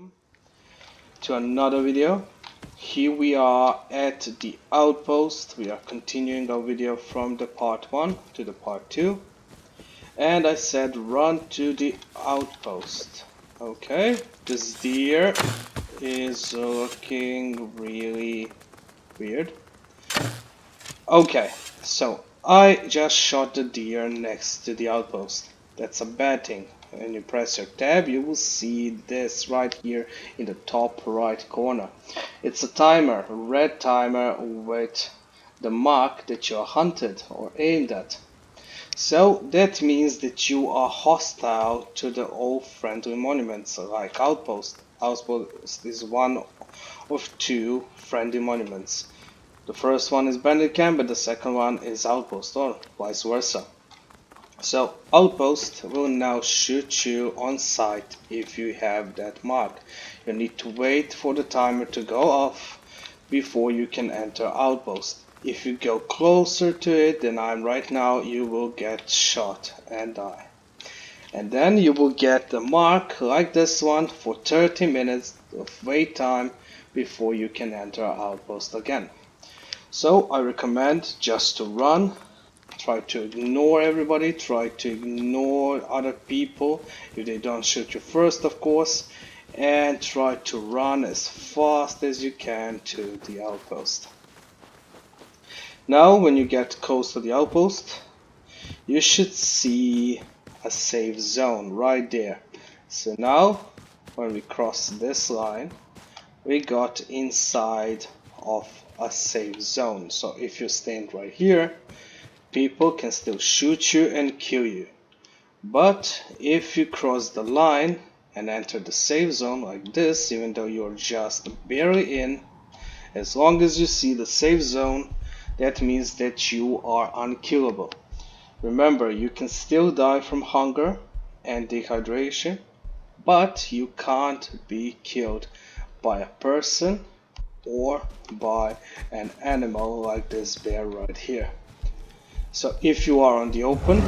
welcome to another video. Here we are at the outpost. We are continuing our video from the part 1 to the part 2. And I said run to the outpost. Okay, this deer is looking really weird. Okay, so I just shot the deer next to the outpost. That's a bad thing. When you press your tab, you will see this right here in the top right corner. It's a timer, a red timer with the mark that you are hunted or aimed at. So that means that you are hostile to the old friendly monuments like outpost. Outpost is one of two friendly monuments. The first one is bandit camp, but the second one is outpost, or vice versa. So outpost will now shoot you on sight if you have that mark. You need to wait for the timer to go off before you can enter outpost. If you go closer to it than I am right now, you will get shot and die. And then you will get the mark like this one for 30 minutes of wait time before you can enter outpost again. So I recommend just to run. Try to ignore everybody, try to ignore other people if they don't shoot you first, of course, and try to run as fast as you can to the outpost. Now when you get close to the outpost, you should see a safe zone right there. So now when we cross this line, we got inside of a safe zone. So if you stand right here, people can still shoot you and kill you. But if you cross the line and enter the safe zone like this, even though you're just barely in, as long as you see the safe zone, that means that you are unkillable. Remember, you can still die from hunger and dehydration, but you can't be killed by a person or by an animal like this bear right here. So if you are on the open,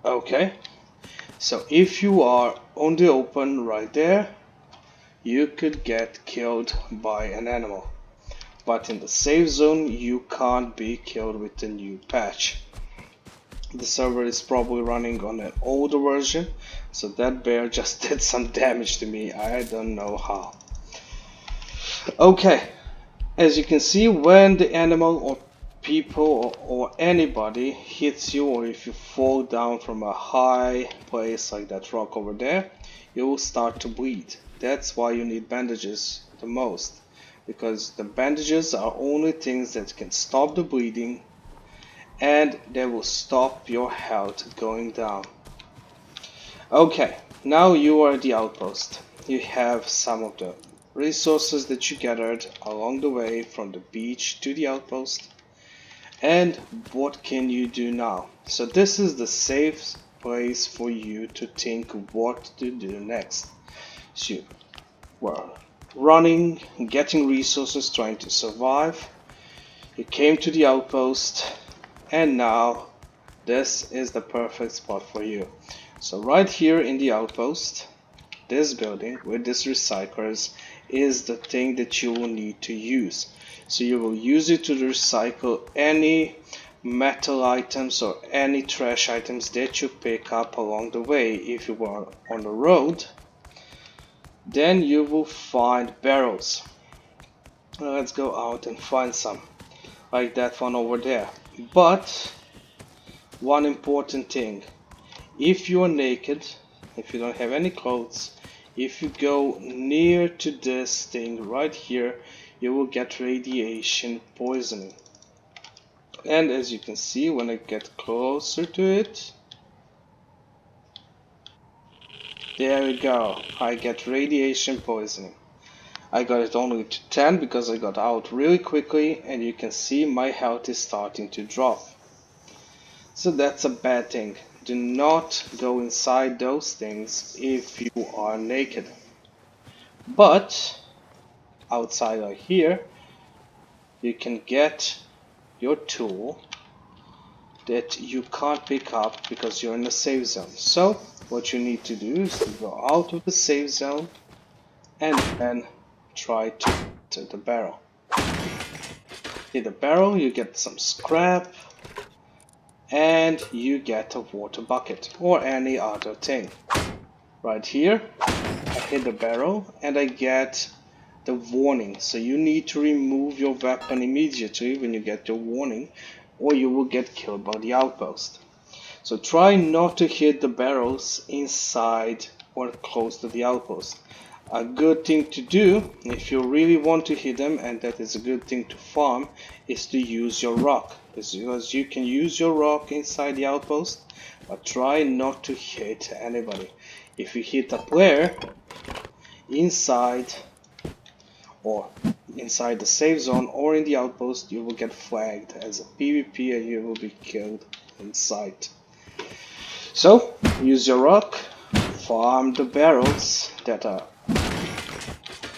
okay, so if you are on the open right there, you could get killed by an animal. But in the safe zone, you can't be killed with the new patch. The server is probably running on an older version, so that bear just did some damage to me. I don't know how. Okay, as you can see, when the animal or people or anybody hits you, or if you fall down from a high place like that rock over there, you will start to bleed. That's why you need bandages the most, because the bandages are only things that can stop the bleeding and they will stop your health going down. Okay, now you are at the outpost. You have some of the resources that you gathered along the way from the beach to the outpost. And what can you do now? So this is the safe place for you to think what to do next. So you were running, getting resources, trying to survive. You came to the outpost, and now this is the perfect spot for you. So right here in the outpost, this building with these recyclers is the thing that you will need to use. So you will use it to recycle any metal items or any trash items that you pick up along the way. If you are on the road, then you will find barrels. Let's go out and find some, like that one over there. But one important thing, if you are naked, if you don't have any clothes, if you go near to this thing right here, you will get radiation poisoning. And as you can see, when I get closer to it, there we go, I get radiation poisoning. I got it only to 10 because I got out really quickly, and you can see my health is starting to drop. So that's a bad thing. Do not go inside those things if you are naked. But outside of here, you can get your tool that you can't pick up because you're in the safe zone. So what you need to do is to go out of the safe zone and then try to hit the barrel. Hit the barrel, you get some scrap, and you get a water bucket or any other thing. Right here, I hit the barrel and I get the warning. So you need to remove your weapon immediately when you get your warning, or you will get killed by the outpost. So try not to hit the barrels inside or close to the outpost. A good thing to do if you really want to hit them, and that is a good thing to farm, is to use your rock, because you can use your rock inside the outpost, but try not to hit anybody. If you hit a player inside or inside the safe zone or in the outpost, you will get flagged as a PvP and you will be killed in sight. So use your rock, farm the barrels that are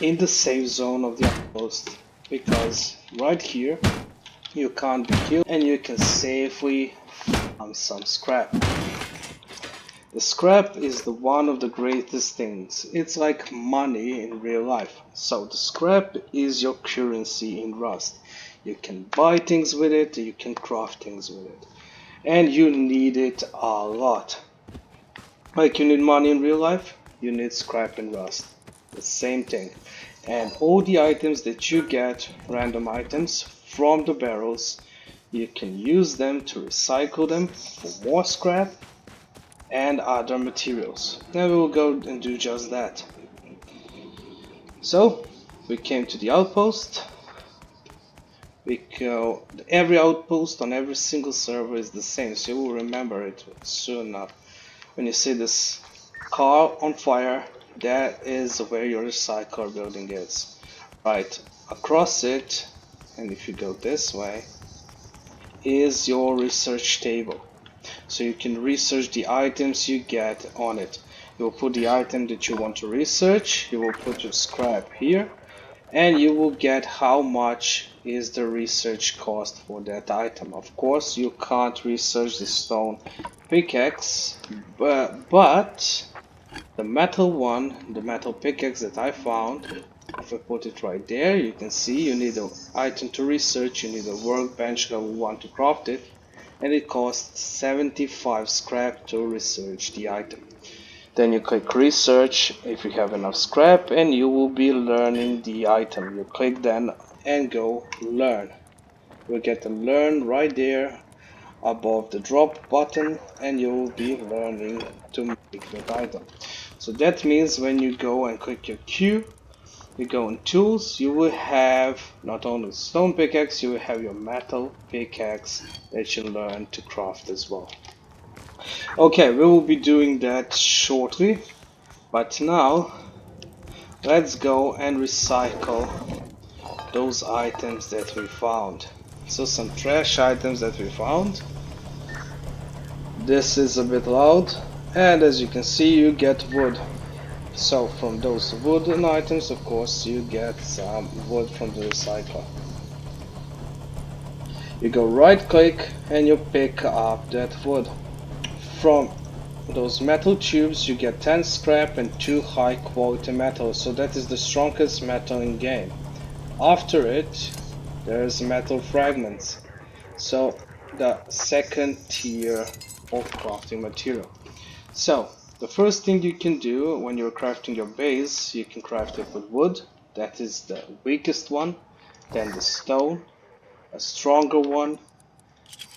in the safe zone of the outpost, because right here you can't be killed and you can safely farm some scrap. The scrap is one of the greatest things. It's like money in real life. So the scrap is your currency in Rust. You can buy things with it, you can craft things with it. And you need it a lot. Like you need money in real life, you need scrap in Rust. The same thing. And all the items that you get, random items from the barrels, you can use them to recycle them for more scrap and other materials. Now we will go and do just that. So we came to the outpost. We go. Every outpost on every single server is the same, so you will remember it soon enough. When you see this car on fire, that is where your recycler building is. Right across it, and if you go this way, is your research table. So you can research the items you get on it. You will put the item that you want to research, you will put your scrap here, and you will get how much is the research cost for that item. Of course, you can't research the stone pickaxe, but the metal one, the metal pickaxe that I found, if I put it right there, you can see you need an item to research, you need a workbench level 1 to craft it, and it costs 75 scrap to research the item. Then you click research if you have enough scrap and you will be learning the item. You click then and go learn. You get to learn right there above the drop button and you will be learning to make that item. So that means when you go and click your Q, you go in tools, you will have not only stone pickaxe, you will have your metal pickaxe that you learn to craft as well. Okay, we will be doing that shortly, but now let's go and recycle those items that we found. So some trash items that we found. This is a bit loud, and as you can see you get wood. So from those wooden items, of course, you get some wood from the recycler. You go right click and you pick up that wood. From those metal tubes you get 10 scrap and 2 high quality metals, so that is the strongest metal in game. After it there's metal fragments, so the second tier of crafting material. So the first thing you can do when you're crafting your base, you can craft it with wood, that is the weakest one, then the stone, a stronger one,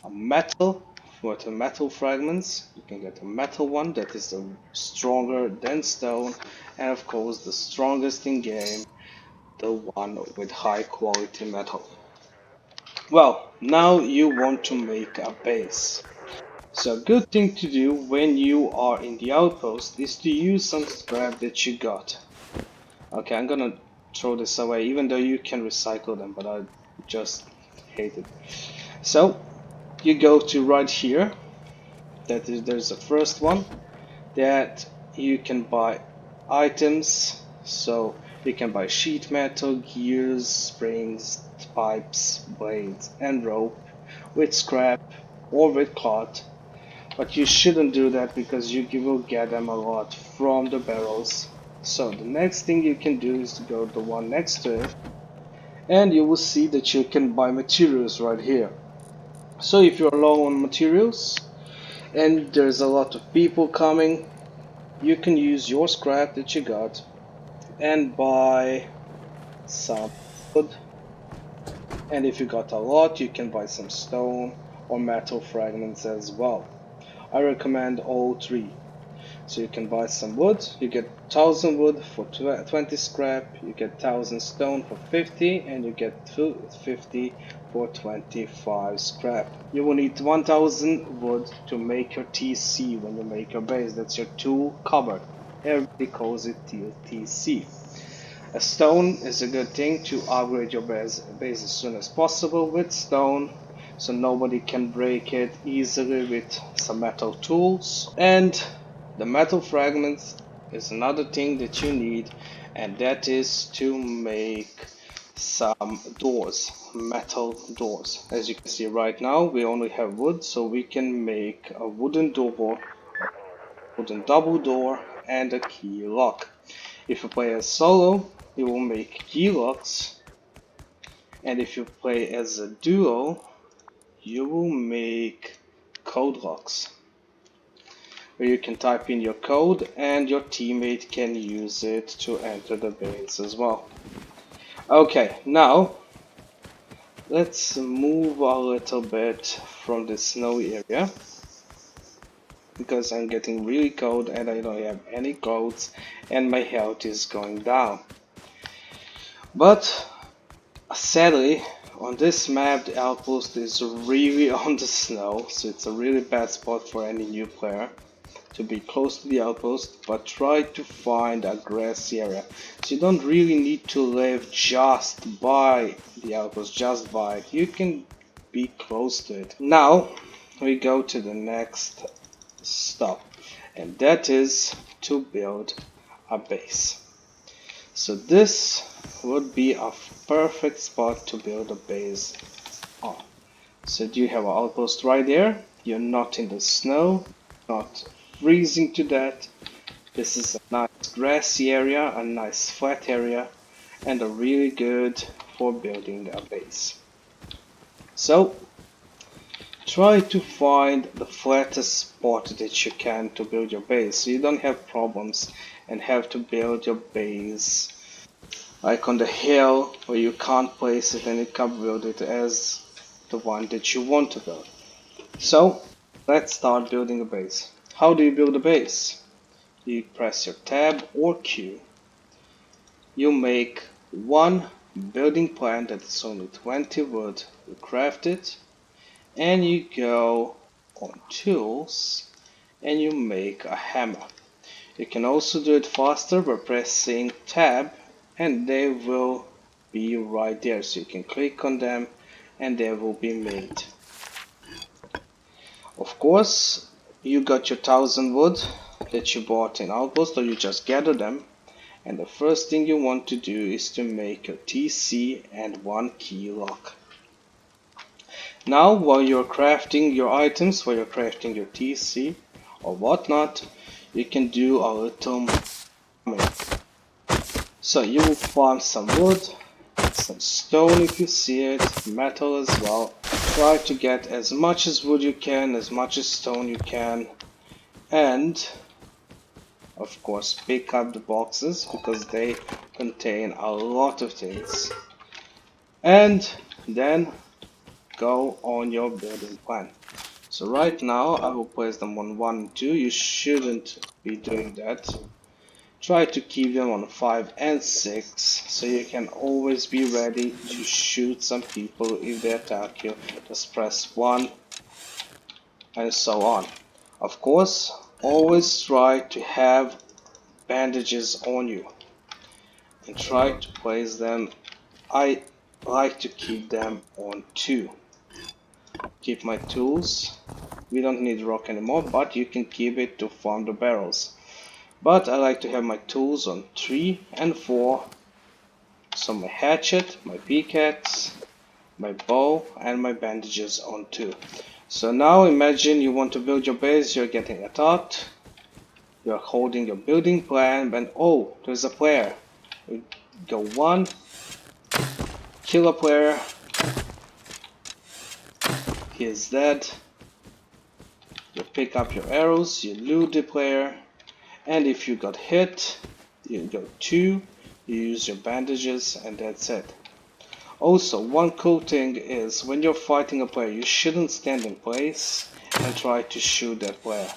a metal with the metal fragments. You can get a metal one that is the stronger than stone, and of course the strongest in game, the one with high quality metal. Well, now you want to make a base. So a good thing to do when you are in the outpost is to use some scrap that you got. Okay, I'm gonna throw this away even though you can recycle them, but I just hate it. So you go to right here, there's the first one that you can buy items. So you can buy sheet metal, gears, springs, pipes, blades and rope with scrap or with cloth, but you shouldn't do that because you will get them a lot from the barrels. So the next thing you can do is to go to the one next to it, and you will see that you can buy materials right here. So if you're low on materials and there's a lot of people coming, you can use your scrap that you got and buy some wood. And if you got a lot, you can buy some stone or metal fragments as well. I recommend all three. So you can buy some wood, you get 1000 wood for 20 scrap, you get 1000 stone for 50, and you get 50 for 25 scrap. You will need 1000 wood to make your TC when you make your base. That's your tool cupboard. Everybody calls it TC. A stone is a good thing to upgrade your base as soon as possible with stone, so nobody can break it easily with some metal tools. And the metal fragments is another thing that you need, and that is to make some doors, metal doors. As you can see right now, we only have wood, so we can make a wooden door, wooden double door, and a key lock. If you play as solo, you will make key locks, and if you play as a duo, you will make code locks, where you can type in your code and your teammate can use it to enter the base as well. Okay, now let's move a little bit from the snowy area, because I'm getting really cold and I don't have any clothes and my health is going down. But sadly, on this map the outpost is really on the snow, so it's a really bad spot for any new player to be close to the outpost, but try to find a grassy area. So you don't really need to live just by the outpost, just by it. You can be close to it. Now we go to the next stop, and that is to build a base. So this would be a perfect spot to build a base on. So you have an outpost right there. You're not in the snow, not freezing to death. This is a nice grassy area, a nice flat area, and a really good for building a base. So try to find the flattest spot that you can to build your base, so you don't have problems and have to build your base like on the hill where you can't place it and you can't build it as the one that you want to build. So let's start building a base. How do you build a base? You press your tab or Q. You make one building plan that is only 20 wood. You craft it and you go on tools and you make a hammer. You can also do it faster by pressing tab and they will be right there, so you can click on them and they will be made. Of course, you got your 1000 wood that you bought in Outpost, or you just gather them, and the first thing you want to do is to make your TC and one key lock. Now while you're crafting your items, while you're crafting your TC or whatnot, you can do a little farming. So you will farm some wood, some stone if you see it, metal as well. Try to get as much as wood you can, as much as stone you can, and of course pick up the boxes because they contain a lot of things. And then go on your building plan. So right now I will place them on 1 and 2. You shouldn't be doing that. Try to keep them on 5 and 6 so you can always be ready to shoot some people if they attack you. Just press 1 and so on. Of course, always try to have bandages on you and try to place them. I like to keep them on 2. Keep my tools. We don't need rock anymore, but you can keep it to farm the barrels. But I like to have my tools on 3 and 4. So my hatchet, my pickaxe, my bow, and my bandages on 2. So now imagine you want to build your base, you're getting a dot, you're holding your building plan, and oh, there's a player. You go 1, kill a player, he is dead, you pick up your arrows, you loot the player, and if you got hit, you go 2, you use your bandages, and that's it. Also, one cool thing is when you're fighting a player, you shouldn't stand in place and try to shoot that player.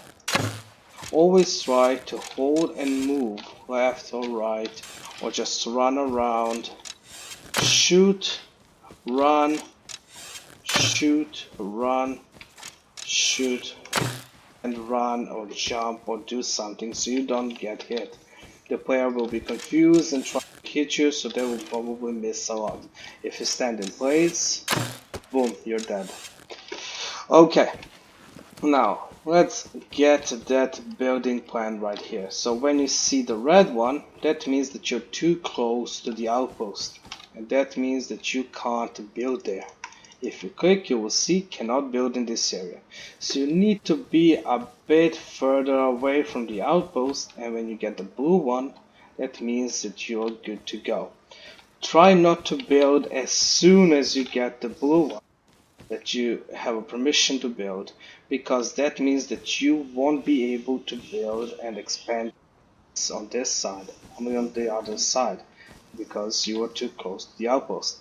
Always try to hold and move left or right, or just run around, shoot, run, shoot, run, shoot, and run or jump or do something so you don't get hit. The player will be confused and try to hit you, so they will probably miss a lot. If you stand in place, boom, you're dead. Okay, now let's get that building plan right here. So when you see the red one, that means that you're too close to the outpost, and that means that you can't build there. If you click, you will see cannot build in this area. So you need to be a bit further away from the outpost, and when you get the blue one, that means that you're good to go. Try not to build as soon as you get the blue one, that you have a permission to build, because that means that you won't be able to build and expand on this side, only on the other side, because you are too close to the outpost.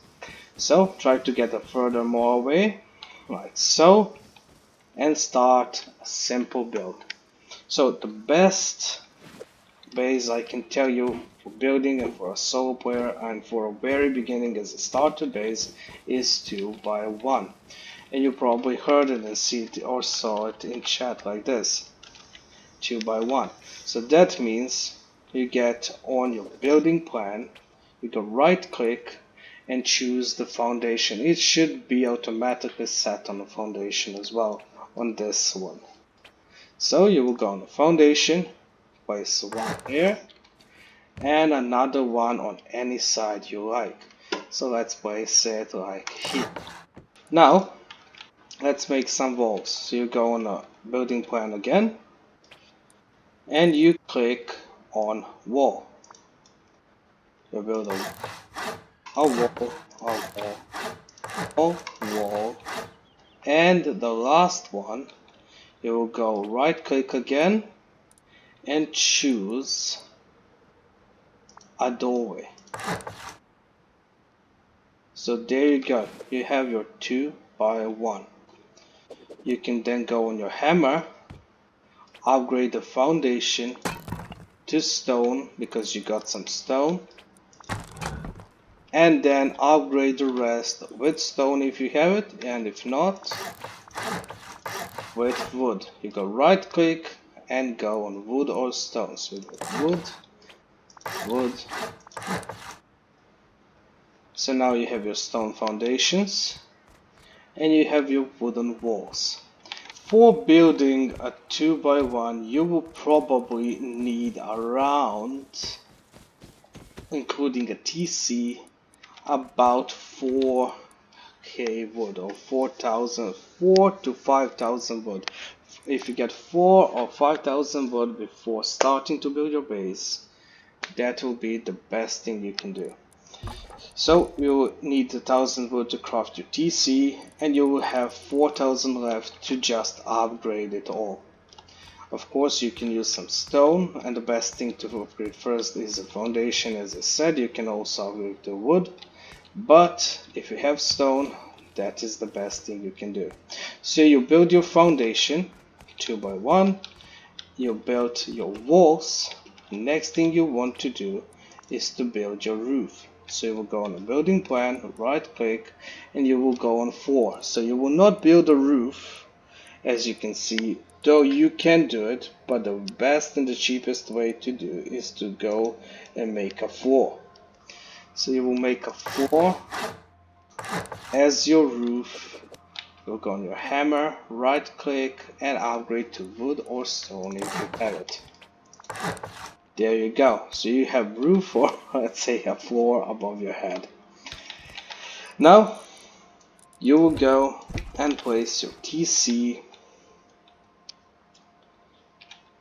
So try to get a further more away, like so, and start a simple build. So the best base I can tell you for building and for a solo player and for a very beginning as a starter base is 2x1. And you probably heard it and see it or saw it in chat like this, 2x1. So that means you get on your building plan, you go right click and choose the foundation. It should be automatically set on the foundation as well on this one. So you will go on the foundation, place one here and another one on any side you like. So let's place it like here. Now let's make some walls. So you go on a building plan again and you click on wall. You build a wall, and the last one, you will go right click again and choose a doorway. So there you go, you have your 2x1. You can then go on your hammer, upgrade the foundation to stone because you got some stone, and then upgrade the rest with stone if you have it, and if not, with wood. You go right click and go on wood or stone. So wood, wood. So now you have your stone foundations and you have your wooden walls. For building a 2x1 you will probably need around, including a TC, about 4k wood or 4 to 5,000 wood. If you get 4 or 5,000 wood before starting to build your base, that will be the best thing you can do. So you will need 1,000 wood to craft your TC, and you will have 4,000 left to just upgrade it all. Of course you can use some stone, and the best thing to upgrade first is the foundation. As I said, you can also upgrade the wood, but if you have stone, that is the best thing you can do. So you build your foundation 2x1, you built your walls. Next thing you want to do is to build your roof. So you will go on a building plan, right click, and you will go on floor. So you will not build a roof, as you can see, though you can do it, but the best and the cheapest way to do is to go and make a floor. So you will make a floor as your roof. You'll go on your hammer, right click, and upgrade to wood or stone if you have it. There you go. So you have roof, or let's say a floor above your head. Now you will go and place your TC,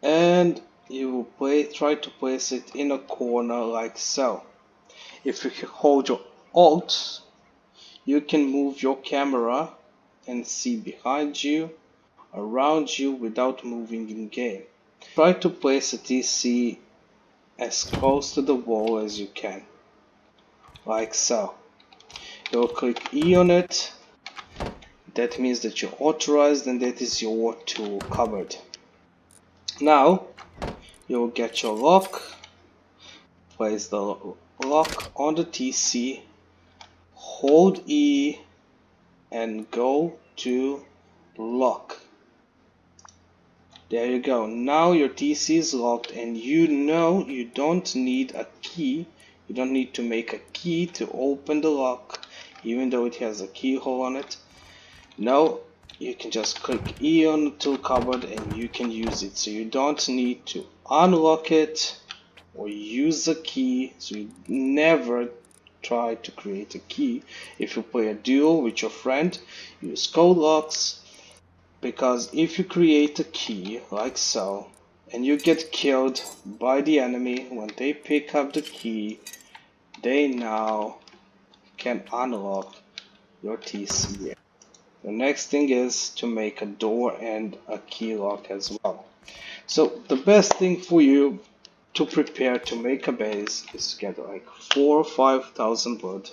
and you will try to place it in a corner like so. If you hold your Alt, you can move your camera and see behind you, around you without moving in game. Try to place a TC as close to the wall as you can, like so. You'll click E on it, that means that you're authorized and that is your tool covered. Now, you'll get your lock, place the lock on the TC, hold E and go to lock. There you go. Now your TC is locked and you know you don't need a key. You don't need to make a key to open the lock, even though it has a keyhole on it. No, you can just click E on the tool cupboard and you can use it. So you don't need to unlock it or use a key. So you never try to create a key. If you play a duel with your friend, use code locks. Because if you create a key like so and you get killed by the enemy, when they pick up the key, they now can unlock your TC. The next thing is to make a door and a key lock as well. So the best thing for you to prepare to make a base is to get like 4,000 or 5,000 wood,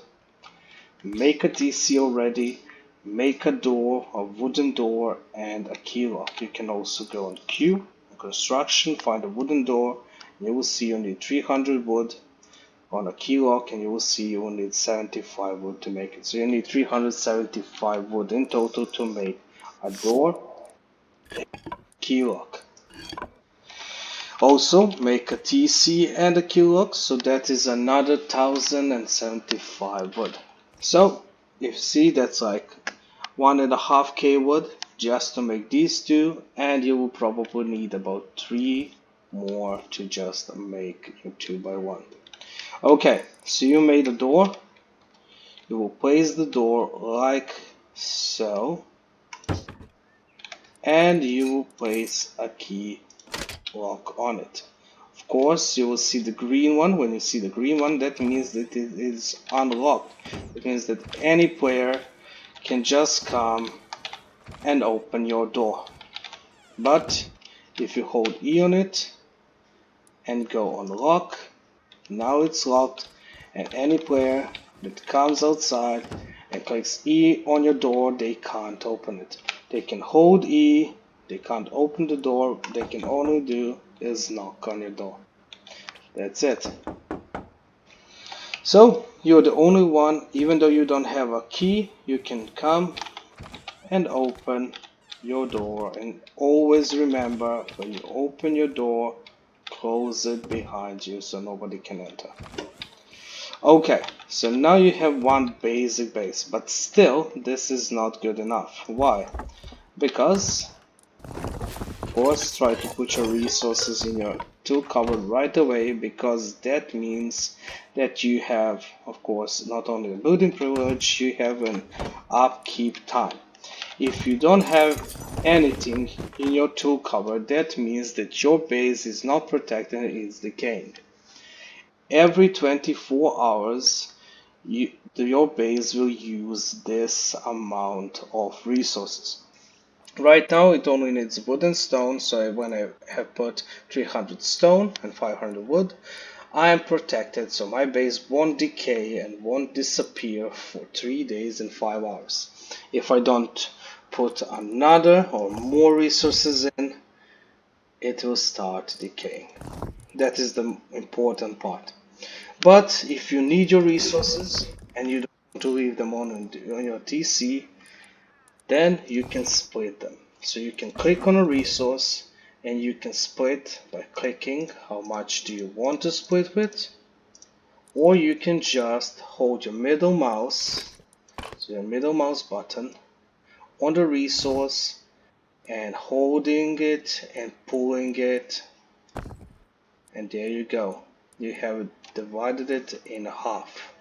make a TC already, make a door, a wooden door, and a key lock. You can also go on Q, construction, find a wooden door, and you will see you need 300 wood. On a key lock, and you will see you will need 75 wood to make it. So you need 375 wood in total to make a door, key lock. Also make a TC and a key lock, so that is another 1075 wood. So if you see, that's like 1.5k wood just to make these two, and you will probably need about 3 more to just make your 2x1. Okay, so you made a door. You will place the door like so, and you will place a key lock on it. Of course, you will see the green one. When you see the green one, that means that it is unlocked. It means that any player can just come and open your door. But if you hold E on it and go on lock, now it's locked, and any player that comes outside and clicks E on your door, they can't open it. They can hold E, they can't open the door, they can only do is knock on your door. That's it. So you're the only one, even though you don't have a key, you can come and open your door, and always remember, when you open your door, close it behind you so nobody can enter. Okay, so now you have one basic base, but still this is not good enough. Why? Because, of course, try to put your resources in your tool cupboard right away, because that means that you have, of course, not only a building privilege, you have an upkeep time. If you don't have anything in your tool cupboard, that means that your base is not protected and is decaying. Every 24 hours, your base will use this amount of resources. Right now it only needs wood and stone, so when I have put 300 stone and 500 wood, I am protected, so my base won't decay and won't disappear for 3 days and 5 hours. If I don't put another or more resources in, it will start decaying. That is the important part. But if you need your resources and you don't want to leave them on your TC, then you can split them. So you can click on a resource and you can split by clicking how much do you want to split with, or you can just hold your middle mouse, so your middle mouse button on the resource and holding it and pulling it, and there you go. You have divided it in half.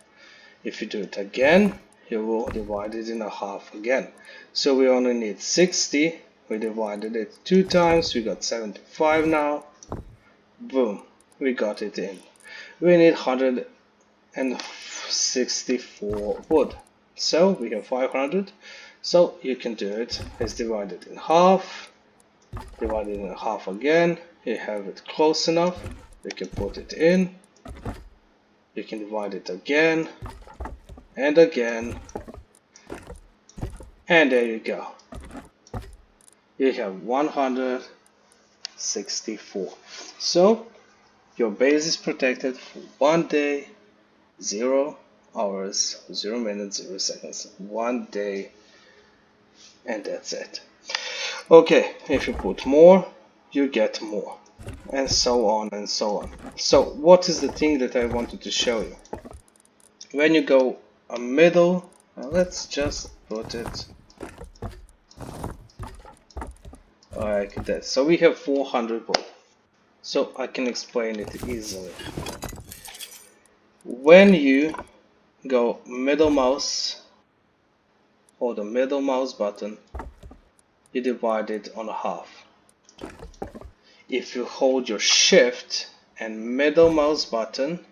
If you do it again, you will divide it in a half again. So we only need 60. We divided it 2 times. We got 75 now. Boom. We got it in. We need 164 wood. So we have 500. So you can do it. Let's divide it in half. Divide it in half again. You have it close enough. You can put it in. You can divide it again and again, and there you go. You have 164. So your base is protected for 1 day, 0 hours, 0 minutes, 0 seconds, 1 day, and that's it. Okay, if you put more, you get more, and so on and so on. So what is the thing that I wanted to show you? When you go a middle, let's just put it like that. So we have 400 volt. So I can explain it easily. When you go middle mouse or the middle mouse button, you divide it on half. If you hold your shift and middle mouse button,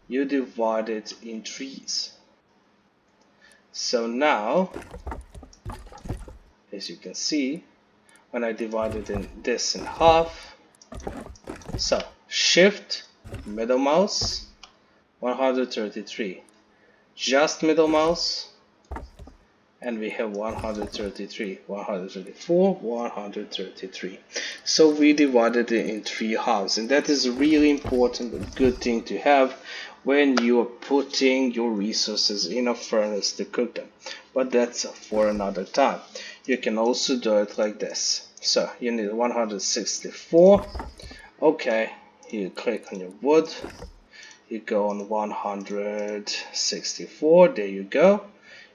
you divide it in threes. So now, as you can see, when I divided this in half, so shift, middle mouse, 133, just middle mouse, and we have 133, 134, 133. So we divided it in 3 halves, and that is really important and good thing to have when you are putting your resources in a furnace to cook them. But that's for another time. You can also do it like this. So you need 164. Okay, you click on your wood. You go on 164. There you go.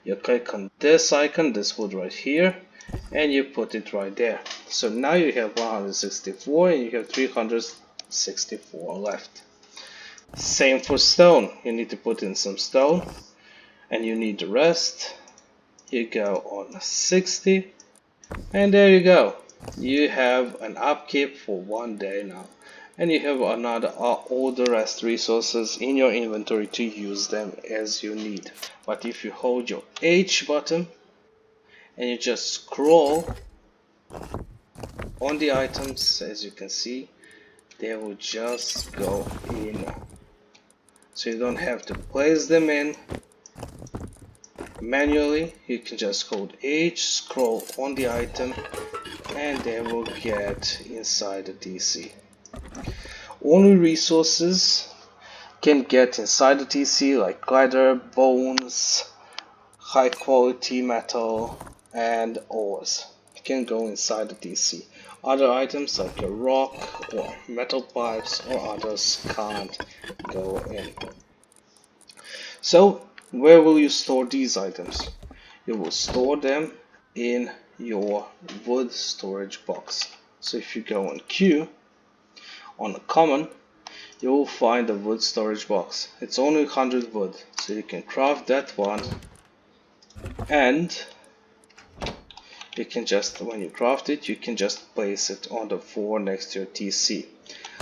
You click on this icon, this wood right here, and you put it right there. So now you have 164 and you have 364 left. Same for stone. You need to put in some stone and you need the rest. You go on 60 and there you go. You have an upkeep for 1 day now. And you have another all the rest resources in your inventory to use them as you need. But if you hold your H button and you just scroll on the items, as you can see, they will just go in. So you don't have to place them in manually. You can just hold H, scroll on the item, and they will get inside the DC. Only resources can get inside the TC like glider, bones, high quality metal, and ores can go inside the TC. Other items like a rock or metal pipes or others can't go in. So where will you store these items? You will store them in your wood storage box. So if you go on Q, on a common, you will find a wood storage box. It's only 100 wood, so you can craft that one, and you can just, when you craft it, you can just place it on the floor next to your TC.